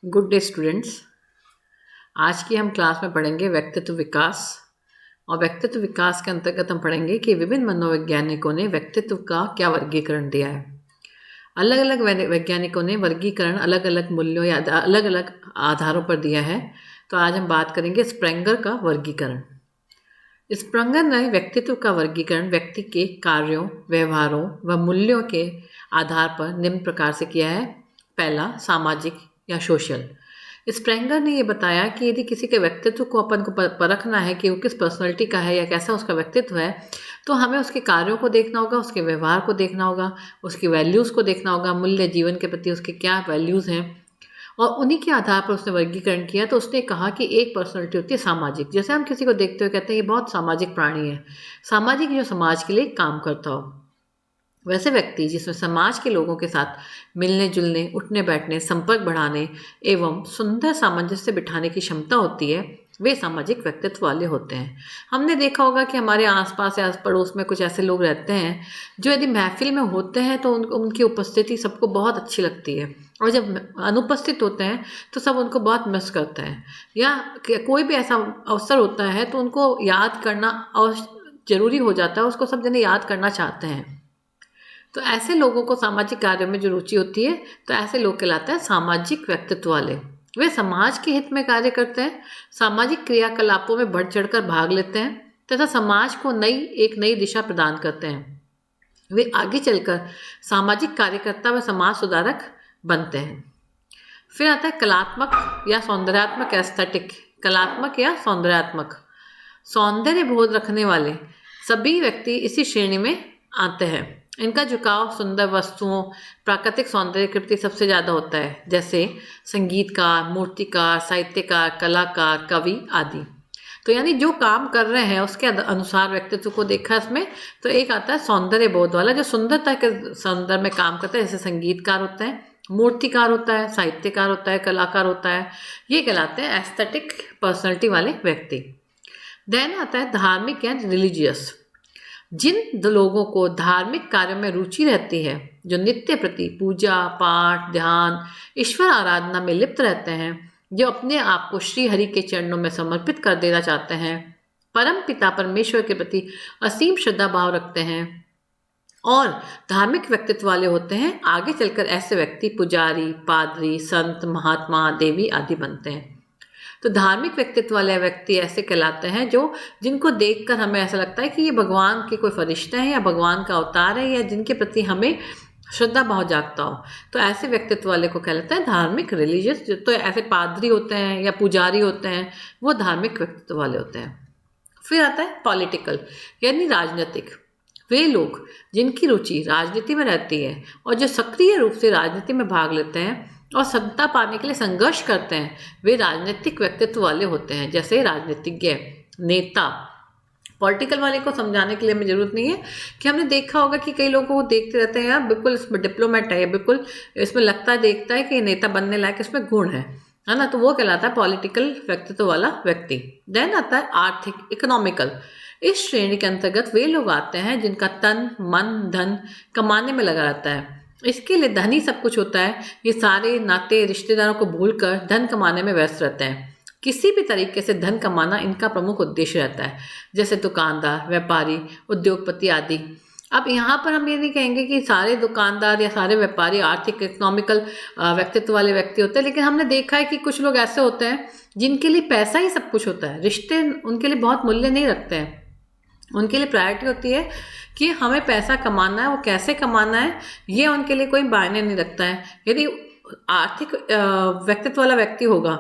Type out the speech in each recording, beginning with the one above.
Good day students. आज की हम क्लास में पढ़ेंगे व्यक्तित्व विकास। और व्यक्तित्व विकास के अंतर्गत हम पढ़ेंगे कि विभिन्न मनोवैज्ञानिकों ने व्यक्तित्व का क्या वर्गीकरण दिया है। अलग अलग वैज्ञानिकों ने वर्गीकरण अलग अलग मूल्यों या अलग अलग आधारों पर दिया है। तो आज हम बात करेंगे स्प्रेंगर का वर्गीकरण। स्प्रेंगर ने व्यक्तित्व का वर्गीकरण व्यक्ति के कार्यों, व्यवहारों व मूल्यों के आधार पर निम्न प्रकार से किया है। पहला, सामाजिक या सोशल। स्प्रेंगर ने यह बताया कि यदि किसी के व्यक्तित्व को अपन को परखना है कि वो किस पर्सनैलिटी का है या कैसा उसका व्यक्तित्व है, तो हमें उसके कार्यों को देखना होगा, उसके व्यवहार को देखना होगा, उसकी वैल्यूज़ को देखना होगा, मूल्य जीवन के प्रति उसके क्या वैल्यूज़ हैं, और उन्हीं के आधार पर उसने वर्गीकरण किया। तो उसने कहा कि एक पर्सनैलिटी होती है सामाजिक। जैसे हम किसी को देखते हुए कहते हैं ये बहुत सामाजिक प्राणी है, सामाजिक जो समाज के लिए काम करता हो। वैसे व्यक्ति जिसमें समाज के लोगों के साथ मिलने जुलने, उठने बैठने, संपर्क बढ़ाने एवं सुंदर सामंजस्य बिठाने की क्षमता होती है, वे सामाजिक व्यक्तित्व वाले होते हैं। हमने देखा होगा कि हमारे आसपास या आस पड़ोस में कुछ ऐसे लोग रहते हैं जो यदि महफिल में होते हैं तो उनकी उपस्थिति सबको बहुत अच्छी लगती है, और जब अनुपस्थित होते हैं तो सब उनको बहुत मिस करते हैं। या कोई भी ऐसा अवसर होता है तो उनको याद करना और जरूरी हो जाता है, उसको सब जने याद करना चाहते हैं। तो ऐसे लोगों को सामाजिक कार्यों में जो रुचि होती है, तो ऐसे लोग कहलाते हैं सामाजिक व्यक्तित्व वाले। वे समाज के हित में कार्य करते हैं, सामाजिक क्रियाकलापों में बढ़ चढ़कर भाग लेते हैं तथा समाज को एक नई दिशा प्रदान करते हैं। वे आगे चलकर सामाजिक कार्यकर्ता व समाज सुधारक बनते हैं। फिर आता है कलात्मक या सौंदर्यात्मक एस्थेटिक। कलात्मक या सौंदर्यात्मक, सौंदर्य बोध रखने वाले सभी व्यक्ति इसी श्रेणी में आते हैं। इनका झुकाव सुंदर वस्तुओं, प्राकृतिक सौंदर्य के प्रति सबसे ज़्यादा होता है, जैसे संगीतकार, मूर्तिकार, साहित्यकार, कलाकार, कवि आदि। तो यानी जो काम कर रहे हैं उसके अनुसार व्यक्तित्व को देखा इसमें। तो एक आता है सौंदर्य बोध वाला, जो सुंदरता के संदर्भ में काम करता है, जैसे संगीतकार होता है, मूर्तिकार होता है, साहित्यकार होता है, कलाकार होता है। ये कहलाते हैं एस्थेटिक पर्सनैलिटी वाले व्यक्ति। देन आता है धार्मिक एंड रिलीजियस। जिन लोगों को धार्मिक कार्यों में रुचि रहती है, जो नित्य प्रति पूजा पाठ, ध्यान, ईश्वर आराधना में लिप्त रहते हैं, जो अपने आप को श्री हरि के चरणों में समर्पित कर देना चाहते हैं, परम पिता परमेश्वर के प्रति असीम श्रद्धा भाव रखते हैं और धार्मिक व्यक्तित्व वाले होते हैं, आगे चलकर ऐसे व्यक्ति पुजारी, पादरी, संत, महात्मा, देवी आदि बनते हैं। तो धार्मिक व्यक्तित्व वाले व्यक्ति ऐसे कहलाते हैं जिनको देखकर हमें ऐसा लगता है कि ये भगवान के कोई फरिश्ते हैं या भगवान का अवतार है, या जिनके प्रति हमें श्रद्धा भाव जागता हो। तो ऐसे व्यक्तित्व वाले को कहलाता है धार्मिक, रिलीजियस। तो ऐसे पादरी होते हैं या पुजारी होते हैं, वो धार्मिक व्यक्तित्व वाले होते हैं। फिर आता है पॉलिटिकल यानी राजनीतिक। वे लोग जिनकी रुचि राजनीति में रहती है और जो सक्रिय रूप से राजनीति में भाग लेते हैं और सत्ता पाने के लिए संघर्ष करते हैं, वे राजनीतिक व्यक्तित्व वाले होते हैं, जैसे राजनीतिज्ञ, नेता। पॉलिटिकल वाले को समझाने के लिए हमें जरूरत नहीं है कि हमने देखा होगा कि कई लोगों को देखते रहते हैं, यार बिल्कुल इसमें डिप्लोमेट है, बिल्कुल इसमें लगता है, देखता है कि ये नेता बनने लायक इसमें गुण है ना, तो वो कहलाता है पॉलिटिकल व्यक्तित्व वाला व्यक्ति। देन आता है आर्थिक, इकोनॉमिकल। इस श्रेणी के अंतर्गत वे लोग आते हैं जिनका तन मन धन कमाने में लगा रहता है। इसके लिए धन ही सब कुछ होता है। ये सारे नाते रिश्तेदारों को भूलकर धन कमाने में व्यस्त रहते हैं। किसी भी तरीके से धन कमाना इनका प्रमुख उद्देश्य रहता है, जैसे दुकानदार, व्यापारी, उद्योगपति आदि। अब यहाँ पर हम ये नहीं कहेंगे कि सारे दुकानदार या सारे व्यापारी आर्थिक इकोनॉमिकल व्यक्तित्व वाले व्यक्ति होते हैं, लेकिन हमने देखा है कि कुछ लोग ऐसे होते हैं जिनके लिए पैसा ही सब कुछ होता है, रिश्ते उनके लिए बहुत मूल्य नहीं रखते हैं। उनके लिए प्रायोरिटी होती है कि हमें पैसा कमाना है, वो कैसे कमाना है ये उनके लिए कोई मायने नहीं रखता है। यदि आर्थिक व्यक्तित्व वाला व्यक्ति होगा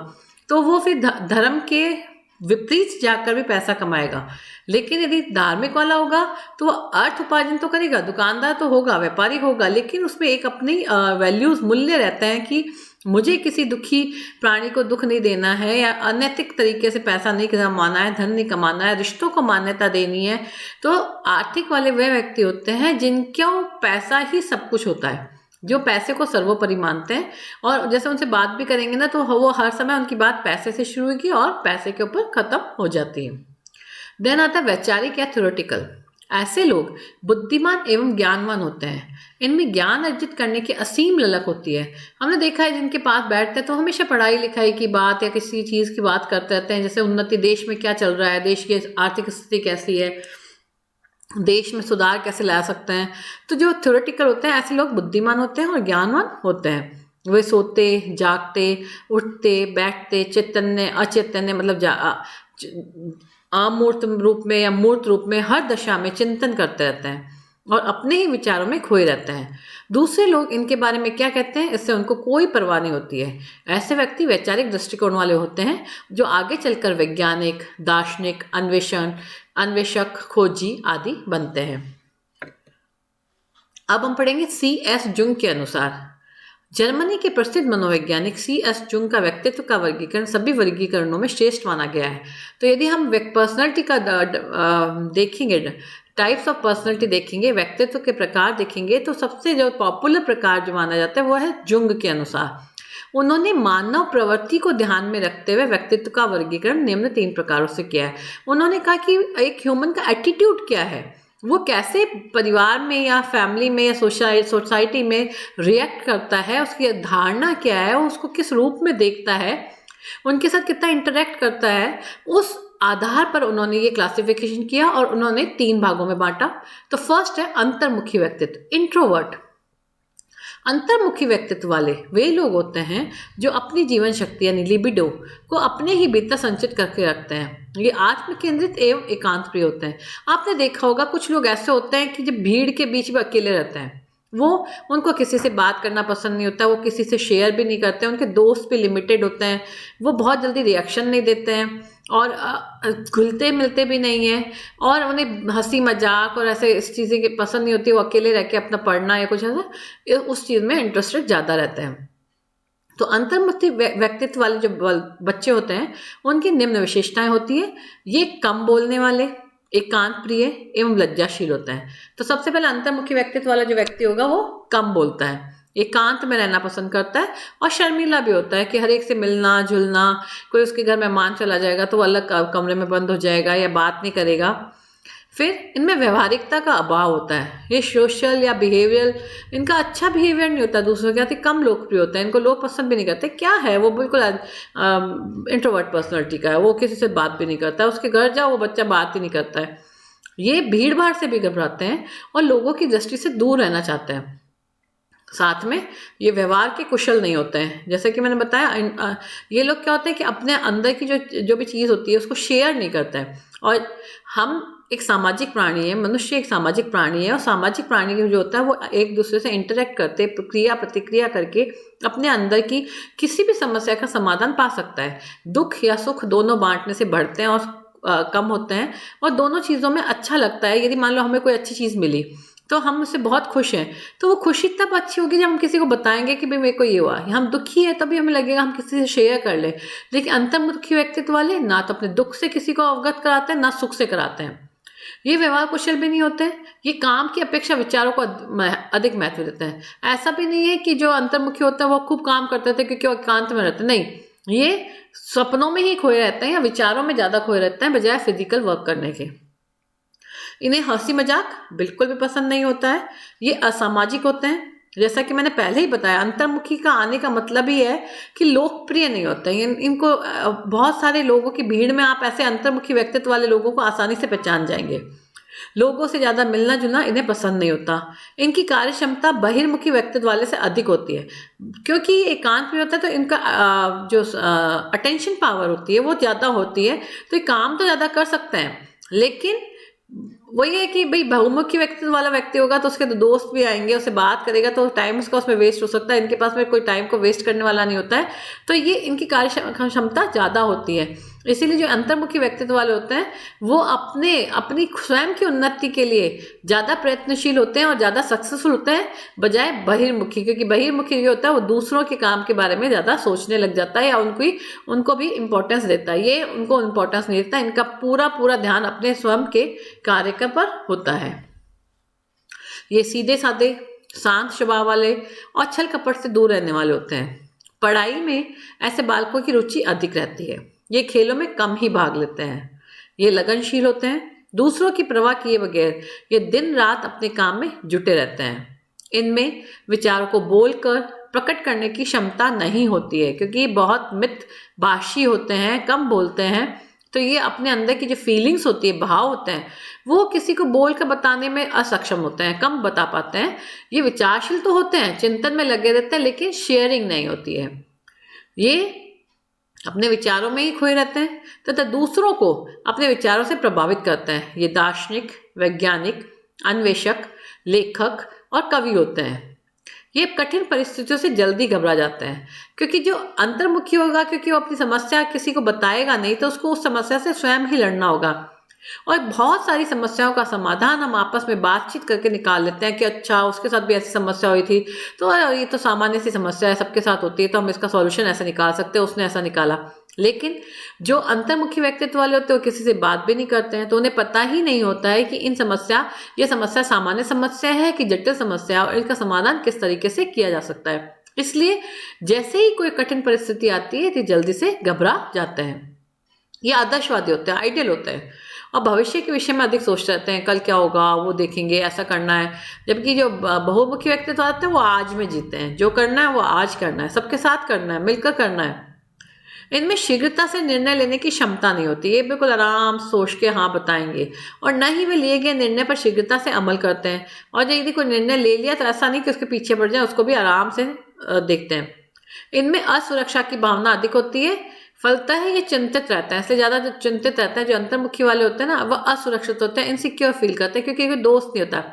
तो वो फिर धर्म के विपरीत जाकर भी पैसा कमाएगा, लेकिन यदि धार्मिक वाला होगा तो वो अर्थ उपार्जन तो करेगा, दुकानदार तो होगा, व्यापारी होगा, लेकिन उसमें एक अपनी वैल्यूज, मूल्य रहते हैं कि मुझे किसी दुखी प्राणी को दुख नहीं देना है, या अनैतिक तरीके से पैसा नहीं कमाना है, धन नहीं कमाना है, रिश्तों को मान्यता देनी है। तो आर्थिक वाले वे व्यक्ति होते हैं जिनको पैसा ही सब कुछ होता है, जो पैसे को सर्वोपरि मानते हैं, और जैसे उनसे बात भी करेंगे ना तो वो हर समय उनकी बात पैसे से शुरू होगी और पैसे के ऊपर खत्म हो जाती है। देन आता है वैचारिक या थ्योरेटिकल। ऐसे लोग बुद्धिमान एवं ज्ञानवान होते हैं। इनमें ज्ञान अर्जित करने की असीम ललक होती है। हमने देखा है जिनके पास बैठते हैं तो हमेशा पढ़ाई लिखाई की बात या किसी चीज़ की बात करते रहते हैं, जैसे उन्नति, देश में क्या चल रहा है, देश की आर्थिक स्थिति कैसी है, देश में सुधार कैसे ला सकते हैं। तो जो थ्योरेटिकल होते हैं ऐसे लोग बुद्धिमान होते हैं और ज्ञानवान होते हैं। वे सोते, जागते, उठते, बैठते, चैतन्य, अचैतन्य मतलब अमूर्त रूप में या मूर्त रूप में हर दशा में चिंतन करते रहते हैं और अपने ही विचारों में खोए रहते हैं। दूसरे लोग इनके बारे में क्या कहते हैं इससे उनको कोई परवाह नहीं होती है। ऐसे व्यक्ति वैचारिक दृष्टिकोण वाले होते हैं जो आगे चलकर वैज्ञानिक, दार्शनिक, अन्वेषक, खोजी आदि बनते हैं। अब हम पढ़ेंगे C.S. जुंग के अनुसार। जर्मनी के प्रसिद्ध मनोवैज्ञानिक C.S. जुंग का व्यक्तित्व का वर्गीकरण सभी वर्गीकरणों में श्रेष्ठ माना गया है। तो यदि हम पर्सनैलिटी का देखेंगे, टाइप्स ऑफ पर्सनैलिटी देखेंगे, व्यक्तित्व के प्रकार देखेंगे, तो सबसे जो पॉपुलर प्रकार जो माना जाता है वो है जुंग के अनुसार। उन्होंने मानव प्रवृत्ति को ध्यान में रखते हुए व्यक्तित्व का वर्गीकरण निम्न 3 प्रकारों से किया है। उन्होंने कहा कि एक ह्यूमन का एटीट्यूड क्या है, वो कैसे परिवार में या फैमिली में या सोसाइटी में रिएक्ट करता है, उसकी धारणा क्या है, उसको किस रूप में देखता है, उनके साथ कितना इंटरेक्ट करता है, उस आधार पर उन्होंने ये क्लासिफिकेशन किया और उन्होंने 3 भागों में बांटा। तो फर्स्ट है अंतर्मुखी व्यक्तित्व, इंट्रोवर्ट। अंतर्मुखी व्यक्तित्व वाले वे लोग होते हैं जो अपनी जीवन शक्ति यानी लिबिडो को अपने ही भीतर संचित करके रखते हैं। ये आत्म केंद्रित एवं एकांत प्रिय होते हैं। आपने देखा होगा कुछ लोग ऐसे होते हैं कि जब भीड़ के बीच में अकेले रहते हैं, उनको किसी से बात करना पसंद नहीं होता, वो किसी से शेयर भी नहीं करते, उनके दोस्त भी लिमिटेड होते हैं, वो बहुत जल्दी रिएक्शन नहीं देते हैं और घुलते मिलते भी नहीं है और उन्हें हंसी मजाक और ऐसे इस चीज़ें की पसंद नहीं होती। वो अकेले रह के अपना पढ़ना या कुछ ऐसा उस चीज़ में इंटरेस्टेड ज़्यादा रहते हैं। तो अंतर्मुखी व्यक्तित्व वाले जो बच्चे होते हैं उनकी निम्न विशेषताएं होती है। ये कम बोलने वाले, एकांत प्रिय एवं लज्जाशील होता है। तो सबसे पहले अंतर्मुखी व्यक्तित्व वाला जो व्यक्ति होगा वो कम बोलता है, एकांत में रहना पसंद करता है और शर्मीला भी होता है कि हर एक से मिलना जुलना, कोई उसके घर मेहमान चला जाएगा तो वो अलग कमरे में बंद हो जाएगा या बात नहीं करेगा। फिर इनमें व्यवहारिकता का अभाव होता है, ये सोशल या बिहेवियर, इनका अच्छा बिहेवियर नहीं होता, दूसरों के साथ कम लोकप्रिय होता है, इनको लोग पसंद भी नहीं करते। क्या है वो बिल्कुल इंट्रोवर्ट पर्सनालिटी का है, वो किसी से बात भी नहीं करता, उसके घर जाओ वो बच्चा बात ही नहीं करता है। ये भीड़ भाड़ से भी घबराते हैं और लोगों की दृष्टि से दूर रहना चाहते हैं। साथ में ये व्यवहार के कुशल नहीं होते हैं। जैसे कि मैंने बताया ये लोग क्या होते हैं कि अपने अंदर की जो भी चीज़ होती है उसको शेयर नहीं करते हैं। और हम एक सामाजिक प्राणी है, मनुष्य एक सामाजिक प्राणी है और सामाजिक प्राणी जो होता है वो एक दूसरे से इंटरेक्ट करते, क्रिया प्रतिक्रिया करके अपने अंदर की किसी भी समस्या का समाधान पा सकता है। दुख या सुख दोनों बांटने से बढ़ते हैं और कम होते हैं और दोनों चीज़ों में अच्छा लगता है। यदि मान लो हमें कोई अच्छी चीज़ मिली तो हम उससे बहुत खुश हैं, तो वो खुशी तब अच्छी होगी जब हम किसी को बताएंगे कि भाई मेरे को ये हुआ। हम दुखी है तभी हमें लगेगा हम किसी से शेयर कर ले। लेकिन अंतर्मुखी व्यक्तित्व वाले ना तो अपने दुख से किसी को अवगत कराते हैं ना सुख से कराते हैं। ये व्यवहार कुशल भी नहीं होते, ये काम की अपेक्षा विचारों को अधिक महत्व देते हैं। ऐसा भी नहीं है कि जो अंतर्मुखी होता है वो खूब काम करते थे क्योंकि वो एकांत में रहते, नहीं, ये सपनों में ही खोए रहते हैं या विचारों में ज़्यादा खोए रहते हैं बजाय फिजिकल वर्क करने के। इन्हें हंसी मजाक बिल्कुल भी पसंद नहीं होता है, ये असामाजिक होते हैं। जैसा कि मैंने पहले ही बताया, अंतर्मुखी का आने का मतलब ही है कि लोकप्रिय नहीं होते हैं। इनको बहुत सारे लोगों की भीड़ में आप ऐसे अंतर्मुखी व्यक्तित्व वाले लोगों को आसानी से पहचान जाएंगे। लोगों से ज़्यादा मिलना जुलना इन्हें पसंद नहीं होता। इनकी कार्य क्षमता बहिर्मुखी व्यक्तित्व वाले से अधिक होती है, क्योंकि एकांत में होता है तो इनका जो अटेंशन पावर होती है वो ज़्यादा होती है, तो ये काम तो ज़्यादा कर सकते हैं। लेकिन वही है कि भाई बहुमुखी व्यक्तित्व वाला व्यक्ति होगा तो उसके तो दोस्त भी आएंगे, उससे बात करेगा तो टाइम उसका उसमें वेस्ट हो सकता है। इनके पास में कोई टाइम को वेस्ट करने वाला नहीं होता है, तो ये इनकी कार्य क्षमता ज़्यादा होती है। इसीलिए जो अंतर्मुखी व्यक्तित्व वाले होते हैं वो अपनी स्वयं की उन्नति के लिए ज़्यादा प्रयत्नशील होते हैं और ज़्यादा सक्सेसफुल होते हैं बजाय बहिर्मुखी। क्योंकि बहिर्मुखी जो होता है वो दूसरों के काम के बारे में ज़्यादा सोचने लग जाता है या उनको भी इम्पोर्टेंस देता है। ये उनको इम्पोर्टेंस नहीं देता, इनका पूरा ध्यान अपने स्वयं के कार्य पर होता है। ये सीधे साधे, शांत स्वभाव वाले और छल कपट से दूर रहने वाले होते हैं। पढ़ाई में ऐसे बालकों की रुचि अधिक रहती है। ये खेलों में कम ही भाग लेते हैं। ये लगनशील होते हैं, दूसरों की परवाह किए बगैर ये दिन रात अपने काम में जुटे रहते हैं। इनमें विचारों को बोलकर प्रकट करने की क्षमता नहीं होती है, क्योंकि ये बहुत मितभाषी होते हैं, कम बोलते हैं। तो ये अपने अंदर की जो फीलिंग्स होती है, भाव होते हैं, वो किसी को बोल कर बताने में असक्षम होते हैं, कम बता पाते हैं। ये विचारशील तो होते हैं, चिंतन में लगे रहते हैं, लेकिन शेयरिंग नहीं होती है। ये अपने विचारों में ही खोए रहते हैं तथा दूसरों को अपने विचारों से प्रभावित करते हैं। ये दार्शनिक, वैज्ञानिक, अन्वेषक, लेखक और कवि होते हैं। ये कठिन परिस्थितियों से जल्दी घबरा जाते हैं, क्योंकि जो अंतर्मुखी होगा, क्योंकि वो अपनी समस्या किसी को बताएगा नहीं, तो उसको उस समस्या से स्वयं ही लड़ना होगा। और बहुत सारी समस्याओं का समाधान हम आपस में बातचीत करके निकाल लेते हैं कि अच्छा उसके साथ भी ऐसी समस्या हुई थी, तो ये तो सामान्य सी समस्या है, सबके साथ होती है, तो हम इसका सॉल्यूशन ऐसे निकाल सकते हैं, उसने ऐसा निकाला। लेकिन जो अंतर्मुखी व्यक्तित्व वाले होते हैं वो किसी से बात भी नहीं करते हैं, तो उन्हें पता ही नहीं होता है कि ये समस्या सामान्य समस्या है कि जटिल समस्या है, और इसका समाधान किस तरीके से किया जा सकता है। इसलिए जैसे ही कोई कठिन परिस्थिति आती है तो जल्दी से घबरा जाते हैं। ये आदर्शवादी होते हैं, आइडियल होते हैं, और भविष्य के विषय में अधिक सोचते रहते हैं, कल क्या होगा वो देखेंगे, ऐसा करना है। जबकि जो बहुमुखी व्यक्तित्व आते हैं वो आज में जीते हैं, जो करना है वो आज करना है, सबके साथ करना है, मिलकर करना है। इनमें शीघ्रता से निर्णय लेने की क्षमता नहीं होती, ये बिल्कुल आराम सोच के हाँ बताएंगे, और न ही वे लिए गए निर्णय पर शीघ्रता से अमल करते हैं। और यदि कोई निर्णय ले लिया तो ऐसा नहीं कि उसके पीछे पड़ जाए, उसको भी आराम से देखते हैं। इनमें असुरक्षा की भावना अधिक होती है, फलतः ये चिंतित रहता है। इसलिए ज़्यादा जो चिंतित रहता है, जो अंतर्मुखी वाले होते हैं ना, वह असुरक्षित होते हैं, इनसिक्योर फील करते हैं, क्योंकि कोई दोस्त नहीं होता।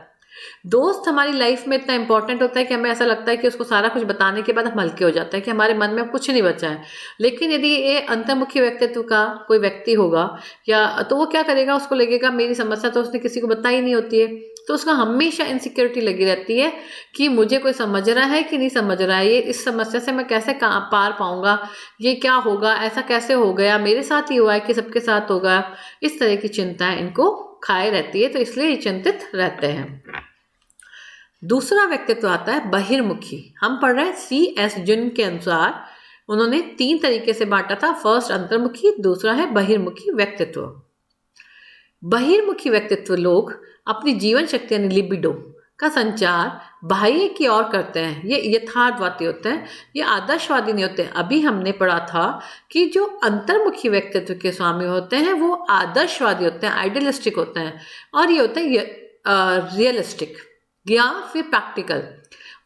दोस्त हमारी लाइफ में इतना इंपॉर्टेंट होता है कि हमें ऐसा लगता है कि उसको सारा कुछ बताने के बाद हम हल्के हो जाते हैं, कि हमारे मन में अब कुछ नहीं बचा है। लेकिन यदि ये अंतर्मुखी व्यक्तित्व का कोई व्यक्ति होगा, या तो वो क्या करेगा, उसको लगेगा मेरी समस्या तो उसने किसी को बताई नहीं होती है, तो उसका हमेशा इनसिक्योरिटी लगी रहती है कि मुझे कोई समझ रहा है कि नहीं समझ रहा है, ये इस समस्या से मैं कैसे पार पाऊंगा, ये क्या होगा, ऐसा कैसे हो गया, मेरे साथ ही हुआ है कि सबके साथ होगा। इस तरह की चिंताएं इनको खाए रहती है, तो इसलिए ये चिंतित रहते हैं। दूसरा व्यक्तित्व आता है बहिर्मुखी। हम पढ़ रहे हैं C.S. जुन के अनुसार उन्होंने 3 तरीके से बांटा था। फर्स्ट अंतर्मुखी, दूसरा है बहिर्मुखी व्यक्तित्व। बहिर्मुखी व्यक्तित्व लोग अपनी जीवन शक्ति यानी लिबिडो का संचार बाह्य की ओर करते हैं। ये यथार्थवादी होते हैं, ये आदर्शवादी नहीं होते। अभी हमने पढ़ा था कि जो अंतर्मुखी व्यक्तित्व के स्वामी होते हैं वो आदर्शवादी होते हैं, आइडियलिस्टिक होते हैं, और ये होते हैं रियलिस्टिक या फिर प्रैक्टिकल,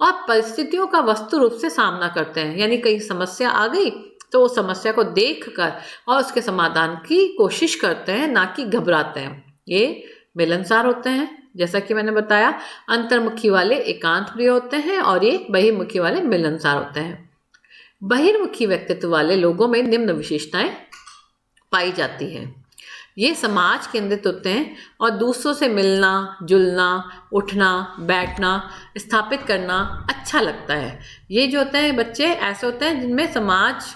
और परिस्थितियों का वस्तु रूप से सामना करते हैं। यानी कहीं समस्या आ गई तो उस समस्या को देखकर और उसके समाधान की कोशिश करते हैं, ना कि घबराते हैं। ये मिलनसार होते हैं, जैसा कि मैंने बताया। अंतर्मुखी वाले एकांत प्रिय होते हैं और ये बहिर्मुखी वाले मिलनसार होते हैं। बहिर्मुखी व्यक्तित्व वाले लोगों में निम्न विशेषताएं पाई जाती हैं। ये समाज केंद्रित होते हैं और दूसरों से मिलना जुलना, उठना बैठना, स्थापित करना अच्छा लगता है। ये जो होते हैं बच्चे ऐसे होते हैं जिनमें समाज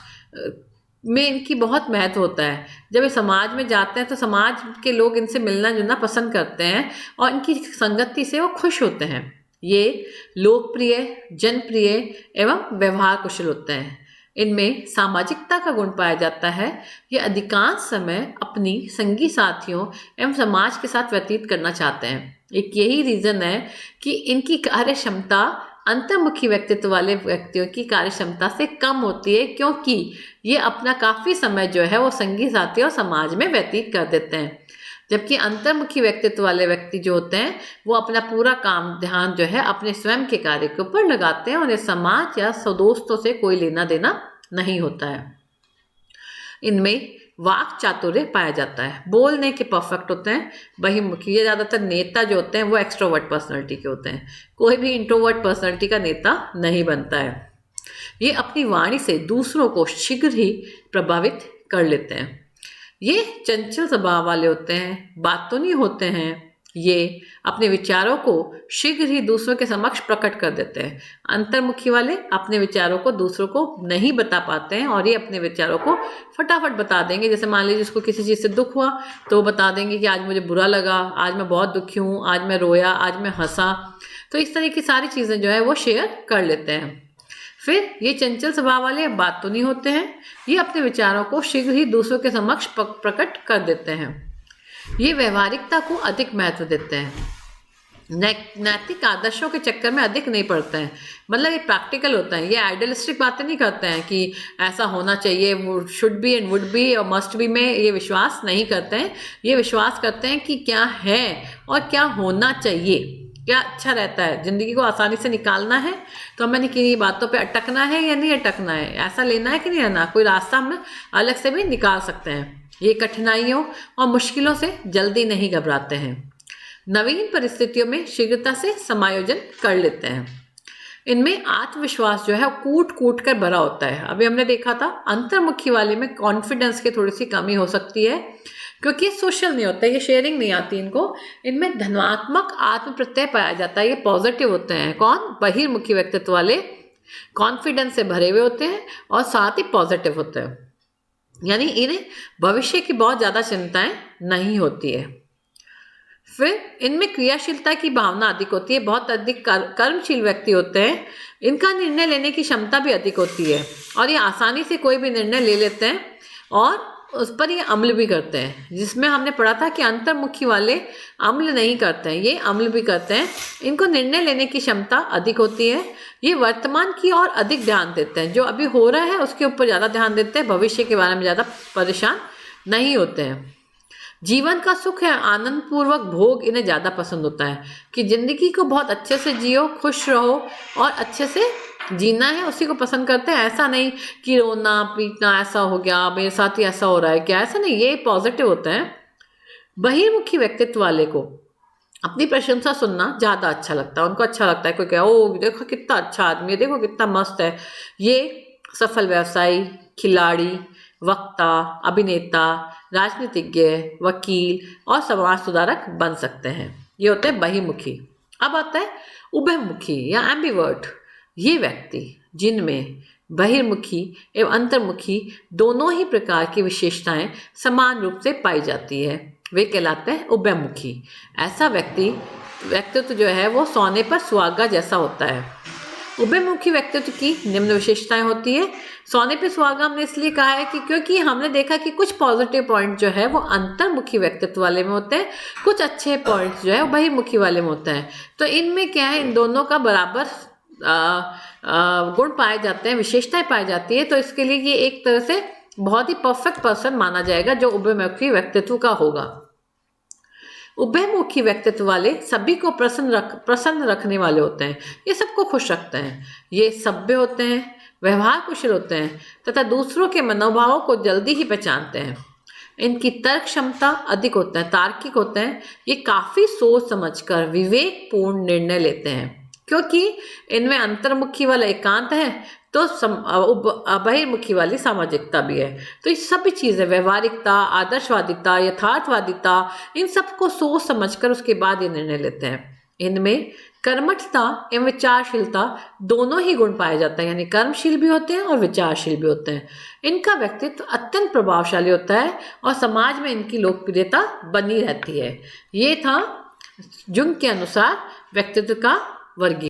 में इनकी बहुत महत्व होता है। जब ये समाज में जाते हैं तो समाज के लोग इनसे मिलना जुलना पसंद करते हैं और इनकी संगति से वो खुश होते हैं। ये लोकप्रिय, जनप्रिय एवं व्यवहार कुशल होते हैं। इनमें सामाजिकता का गुण पाया जाता है। ये अधिकांश समय अपनी संगी साथियों एवं समाज के साथ व्यतीत करना चाहते हैं। एक यही रीज़न है कि इनकी कार्य क्षमता अंतर्मुखी व्यक्तित्व वाले व्यक्तियों की कार्य क्षमता से कम होती है, क्योंकि ये अपना काफ़ी समय जो है वो संगी साथी और समाज में व्यतीत कर देते हैं। जबकि अंतर्मुखी व्यक्तित्व वाले व्यक्ति जो होते हैं वो अपना पूरा काम ध्यान जो है अपने स्वयं के कार्य के ऊपर लगाते हैं। उन्हें समाज या दोस्तों से कोई लेना देना नहीं होता है। इनमें वाक चातुर्य पाया जाता है, बोलने के परफेक्ट होते हैं। बहिर्मुखी, ये ज़्यादातर नेता जो होते हैं वो एक्सट्रोवर्ट पर्सनैलिटी के होते हैं। कोई भी इंट्रोवर्ट पर्सनैलिटी का नेता नहीं बनता है। ये अपनी वाणी से दूसरों को शीघ्र ही प्रभावित कर लेते हैं। ये चंचल स्वभाव वाले होते हैं, बातूनी होते हैं। ये अपने विचारों को शीघ्र ही दूसरों के समक्ष प्रकट कर देते हैं। अंतर्मुखी वाले अपने विचारों को दूसरों को नहीं बता पाते हैं और ये अपने विचारों को फटाफट बता देंगे। जैसे मान लीजिए उसको किसी चीज़ से दुख हुआ तो वो बता देंगे कि आज मुझे बुरा लगा, आज मैं बहुत दुखी हूँ, आज मैं रोया, आज मैं हंसा। तो इस तरह की सारी चीज़ें जो है वो शेयर कर लेते हैं। फिर ये चंचल स्वभाव वाले बात तो नहीं होते हैं। ये अपने विचारों को शीघ्र ही दूसरों के समक्ष प्रकट कर देते हैं। ये व्यवहारिकता को अधिक महत्व देते हैं, नैतिक आदर्शों के चक्कर में अधिक नहीं पड़ते हैं। मतलब ये प्रैक्टिकल होता है, ये आइडियलिस्टिक बातें नहीं करते हैं कि ऐसा होना चाहिए, वो should be and would be और मस्ट बी में ये विश्वास नहीं करते हैं। ये विश्वास करते हैं कि क्या है और क्या होना चाहिए, क्या अच्छा रहता है। ज़िंदगी को आसानी से निकालना है तो हमें किन्हीं बातों पे अटकना है या नहीं अटकना है, ऐसा लेना है कि नहीं लेना, कोई रास्ता हम अलग से भी निकाल सकते हैं। ये कठिनाइयों और मुश्किलों से जल्दी नहीं घबराते हैं, नवीन परिस्थितियों में शीघ्रता से समायोजन कर लेते हैं। इनमें आत्मविश्वास जो है कूट कूट कर भरा होता है। अभी हमने देखा था अंतर्मुखी वाले में कॉन्फिडेंस की थोड़ी सी कमी हो सकती है, क्योंकि सोशल नहीं होता, ये शेयरिंग नहीं आती इनको। इनमें धनात्मक आत्म प्रत्यय पाया जाता है, ये पॉजिटिव होते हैं। कौन? बहिर्मुखी व्यक्तित्व वाले कॉन्फिडेंस से भरे हुए होते हैं और साथ ही पॉजिटिव होते हैं, यानी इन्हें भविष्य की बहुत ज़्यादा चिंताएं नहीं होती है। फिर इनमें क्रियाशीलता की भावना अधिक होती है, बहुत अधिक कर्मशील व्यक्ति होते हैं। इनका निर्णय लेने की क्षमता भी अधिक होती है और ये आसानी से कोई भी निर्णय ले लेते हैं और उस पर ये अमल भी करते हैं। जिसमें हमने पढ़ा था कि अंतर्मुखी वाले अमल नहीं करते हैं, ये अमल भी करते हैं। इनको निर्णय लेने की क्षमता अधिक होती है। ये वर्तमान की ओर अधिक ध्यान देते हैं, जो अभी हो रहा है उसके ऊपर ज़्यादा ध्यान देते हैं, भविष्य के बारे में ज़्यादा परेशान नहीं होते हैं। जीवन का सुख है आनंद पूर्वक भोग इन्हें ज़्यादा पसंद होता है, कि ज़िंदगी को बहुत अच्छे से जियो, खुश रहो और अच्छे से जीना है, उसी को पसंद करते हैं। ऐसा नहीं कि रोना पीटना ऐसा हो गया, मेरे साथ ही ऐसा हो रहा है क्या, ऐसा नहीं, ये पॉजिटिव होता है। बहिर्मुखी व्यक्तित्व वाले को अपनी प्रशंसा सुनना ज़्यादा अच्छा लगता है। उनको अच्छा लगता है कोई कहे ओ देखो कितना अच्छा आदमी है, देखो कितना मस्त है। ये सफल व्यवसायी, खिलाड़ी, वक्ता, अभिनेता, राजनीतिज्ञ, वकील और समाज सुधारक बन सकते हैं। ये होते हैं बहिर्मुखी। अब आता है उभयमुखी या एम्बिवर्ट। ये व्यक्ति जिनमें बहिर्मुखी एवं अंतर्मुखी दोनों ही प्रकार की विशेषताएं समान रूप से पाई जाती है, वे कहलाते हैं उभयमुखी। ऐसा व्यक्तित्व जो है वो सोने पर सुहागा जैसा होता है। उभयमुखी व्यक्तित्व की निम्न विशेषताएं होती है। सोने पे सुहागा हमने इसलिए कहा है कि क्योंकि हमने देखा कि कुछ पॉजिटिव पॉइंट जो है वो अंतर्मुखी व्यक्तित्व वाले में होते हैं, कुछ अच्छे पॉइंट्स जो है वो बहिर्मुखी वाले में होते हैं। तो इनमें क्या है, इन दोनों का बराबर गुण पाए जाते हैं, विशेषताएं पाई जाती है। तो इसके लिए ये एक तरह से बहुत ही परफेक्ट पर्सन माना जाएगा जो उभयमुखी व्यक्तित्व का होगा। उभयमुखी व्यक्तित्व वाले सभी को प्रसन्न रखने वाले होते हैं, ये सबको खुश रखते हैं। ये सभ्य होते हैं, व्यवहार कुशल होते हैं तथा दूसरों के मनोभावों को जल्दी ही पहचानते हैं। इनकी तर्क क्षमता अधिक होता है, तार्किक होते हैं। ये काफ़ी सोच समझकर विवेकपूर्ण निर्णय लेते हैं। क्योंकि इनमें अंतर्मुखी वाला एकांत है तो बहिर्मुखी वाली सामाजिकता भी है। तो ये सभी चीज़ें, व्यवहारिकता, आदर्शवादिता, यथार्थवादिता, इन सबको सोच समझकर उसके बाद ये निर्णय लेते हैं। इनमें कर्मठता एवं विचारशीलता दोनों ही गुण पाए जाते हैं, यानी कर्मशील भी होते हैं और विचारशील भी होते हैं। इनका व्यक्तित्व अत्यंत प्रभावशाली होता है और समाज में इनकी लोकप्रियता बनी रहती है। ये था जुंग के अनुसार व्यक्तित्व का वर्गीकरण।